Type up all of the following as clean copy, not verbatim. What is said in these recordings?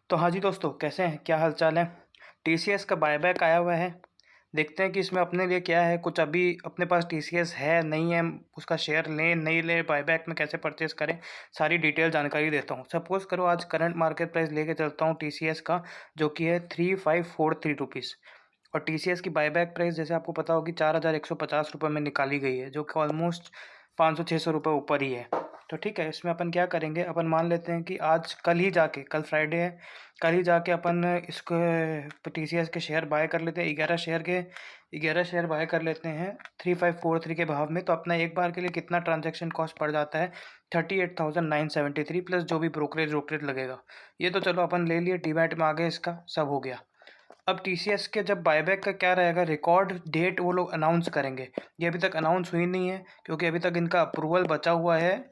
तो हाँ जी दोस्तों, कैसे हैं? क्या हाल चाल है? टीसीएस का बायबैक आया हुआ है। देखते हैं कि इसमें अपने लिए क्या है। कुछ अभी अपने पास टीसीएस है नहीं है, उसका शेयर लें नहीं लें, बायबैक में कैसे परचेस करें, सारी डिटेल जानकारी देता हूँ। सपोज करो आज करंट मार्केट प्राइस लेके चलता हूँ टीसीएस का, जो कि है 3543 रुपीज़। और टीसीएस की बायबैक प्राइस जैसे आपको पता होगी 4150 रुपये में निकाली गई है, जो कि ऑलमोस्ट 500-600 रुपये ऊपर ही है। तो ठीक है, इसमें अपन क्या करेंगे, अपन मान लेते हैं कि आज कल ही जाके, कल फ्राइडे है, कल ही जाके अपन इसको टीसीएस के शेयर बाय कर लेते हैं। 11 शेयर बाय कर लेते हैं 3543 के भाव में। तो अपना एक बार के लिए कितना ट्रांजैक्शन कॉस्ट पड़ जाता है? 38,973 प्लस जो भी ब्रोकरेज वोकरेज लगेगा। ये तो चलो अपन ले लिए, डीमैट में आ गए, इसका सब हो गया। अब टीसीएस के जब बायबैक का क्या रहेगा, रिकॉर्ड डेट वो लोग अनाउंस करेंगे। ये अभी तक अनाउंस हुई नहीं है, क्योंकि अभी तक इनका अप्रूवल बचा हुआ है।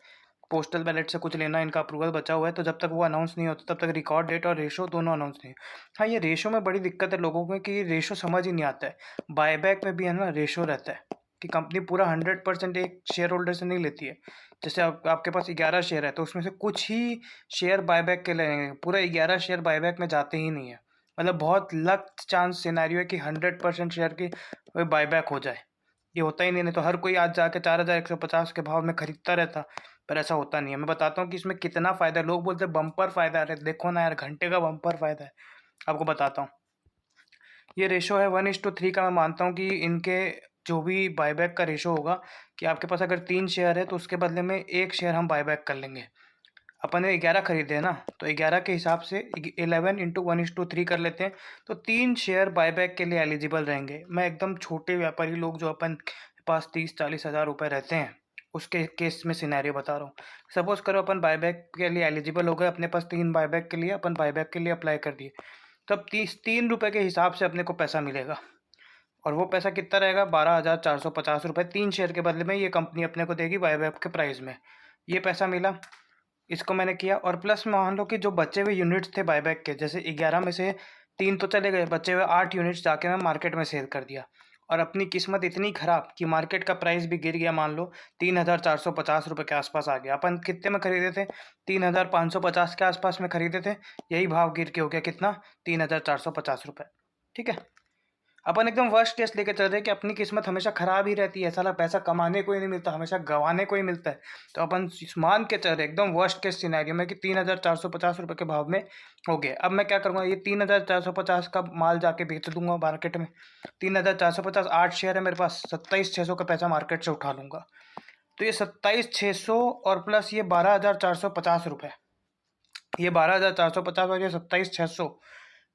पोस्टल बैलेट से कुछ लेना, इनका अप्रूवल बचा हुआ है। तो जब तक वो अनाउंस नहीं होता तब तक रिकॉर्ड डेट और रेशो दोनों अनाउंस नहीं। हाँ, ये रेशो में बड़ी दिक्कत है लोगों को कि रेशो समझ ही नहीं आता है। बायबैक में भी है ना, रेशो रहता है कि कंपनी पूरा 100% एक शेयर होल्डर से नहीं लेती है। जैसे आपके पास 11 शेयर है तो उसमें से कुछ ही शेयर बायबैक के लेंगे, पूरा 11 शेयर बायबैक में जाते ही नहीं है। मतलब बहुत लक चांस सिनेरियो है कि 100% शेयर की बायबैक हो जाए। ये होता ही नहीं तो हर कोई आज जाके 4150 के भाव में खरीदता रहता। पर ऐसा होता नहीं है। मैं बताता हूँ कि इसमें कितना फ़ायदा है। लोग बोलते हैं बम्पर फ़ायदा है, देखो ना यार, घंटे का बम्पर फ़ायदा है। आपको बताता हूँ, ये रेशो है 1:3 का। मैं मानता हूँ कि इनके जो भी बायबैक का रेशो होगा, कि आपके पास अगर 3 शेयर है तो उसके बदले में 1 शेयर हम बायबैक कर लेंगे। अपन ने 11 खरीदे हैं ना, तो 11 के हिसाब से 11 इंटू 1:3 कर लेते हैं। तो 3 शेयर बायबैक के लिए एलिजिबल रहेंगे। मैं एकदम छोटे व्यापारी लोग जो अपन के पास 30-40 हज़ार रुपये रहते हैं, उसके केस में सिनेरियो बता रहा हूँ। सपोज करो अपन बायबैक के लिए एलिजिबल हो गए, अपने पास 3 बायबैक के लिए, अपन बायबैक के लिए अप्लाई कर दिए। तब 3 रुपये के हिसाब से अपने को पैसा मिलेगा। और वो पैसा कितना रहेगा? 12,450 रुपये 3 शेयर के बदले में ये कंपनी अपने को देगी बायबैक के प्राइस में। ये पैसा मिला, इसको मैंने किया। और प्लस मान लो कि जो बचे हुए यूनिट्स थे बायबैक के, जैसे 11 में से 3 तो चले गए, बचे हुए 8 यूनिट्स जाके मैं मार्केट में सेल कर दिया। और अपनी किस्मत इतनी ख़राब कि मार्केट का प्राइस भी गिर गया, मान लो 3,450 रुपये के आसपास आ गया। अपन कितने में खरीदे थे? 3,550 के आसपास में खरीदे थे। यही भाव गिर के हो गया कितना? 3,450 रुपये। ठीक है, अपन एकदम वर्स्ट केस लेके चल रहे हैं कि अपनी किस्मत हमेशा खराब ही रहती है। साला पैसा कमाने को ही नहीं मिलता, हमेशा गंवाने को ही मिलता है। तो अपन मान के चल रहे एकदम वर्स्ट केस सिनेरियो में कि 3,450 रुपये के भाव में हो गए। अब मैं क्या करूँगा, ये 3,450 का माल जाके बेच दूंगा मार्केट में। 3,450, 8 शेयर है मेरे पास, 27,600 का पैसा मार्केट से उठा लूँगा। तो ये 27,600 और प्लस ये 12,450 रुपये, ये 12,450 और ये 27,600,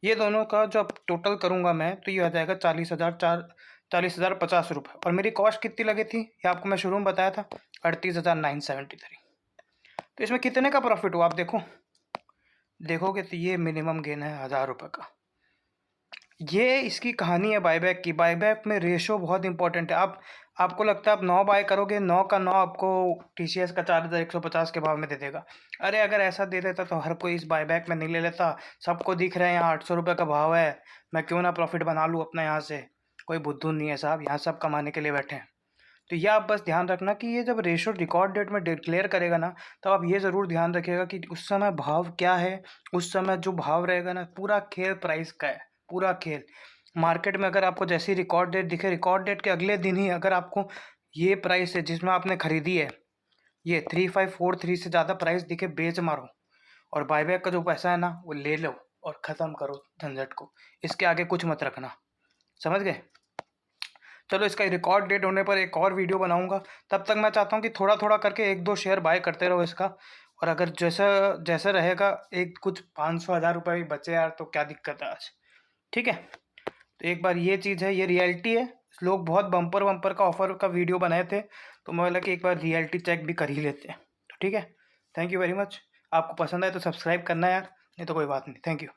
ये दोनों का जब टोटल करूंगा मैं तो ये आ जाएगा 40,050 रुपये। और मेरी कॉस्ट कितनी लगी थी, ये आपको मैं शुरू में बताया था, 38,973। तो इसमें कितने का प्रॉफिट हुआ आप देखोगे तो ये मिनिमम गेन है 1,000 रुपये का। ये इसकी कहानी है बायबैक की। बायबैक में रेशो बहुत इंपॉर्टेंट है। आपको लगता है आप 9 बाय करोगे, 9 का 9 आपको टीसीएस का 4,150 के भाव में दे देगा। अरे अगर ऐसा दे देता तो हर कोई इस बायबैक में नहीं ले लेता। सबको दिख रहा है यहाँ 800 रुपये का भाव है, मैं क्यों ना प्रॉफिट बना लूँ अपना यहाँ से। कोई बुद्धू नहीं है साहब, यहाँ सब कमाने के लिए बैठे हैं। तो ये आप बस ध्यान रखना कि ये जब रेशो रिकॉर्ड डेट में डिक्लेयर करेगा ना, तब आप ये ज़रूर ध्यान रखिएगा कि उस समय भाव क्या है। उस समय जो भाव रहेगा ना, पूरा खेल प्राइस का है, पूरा खेल। मार्केट में अगर आपको जैसी रिकॉर्ड डेट दिखे, रिकॉर्ड डेट के अगले दिन ही अगर आपको ये प्राइस है जिसमें आपने खरीदी है, ये 3543 से ज़्यादा प्राइस दिखे, बेच मारो। और बायबैक का जो पैसा है ना, वो ले लो और ख़त्म करो झंझट को। इसके आगे कुछ मत रखना, समझ गए? चलो, इसका रिकॉर्ड डेट होने पर एक और वीडियो बनाऊंगा। तब तक मैं चाहता हूँ कि थोड़ा थोड़ा करके 1-2 शेयर बाय करते रहो इसका। और अगर जैसा जैसा रहेगा, एक कुछ 500-1,000 रुपये भी बचे यार, तो क्या दिक्कत है आज। ठीक है, तो एक बार ये चीज़ है, ये रियलिटी है। लोग बहुत बम्पर वम्पर का ऑफर का वीडियो बनाए थे, तो मैं बोला कि एक बार रियलिटी चेक भी कर ही लेते हैं। तो ठीक है, थैंक यू वेरी मच। आपको पसंद आए तो सब्सक्राइब करना यार, नहीं तो कोई बात नहीं। Thank you.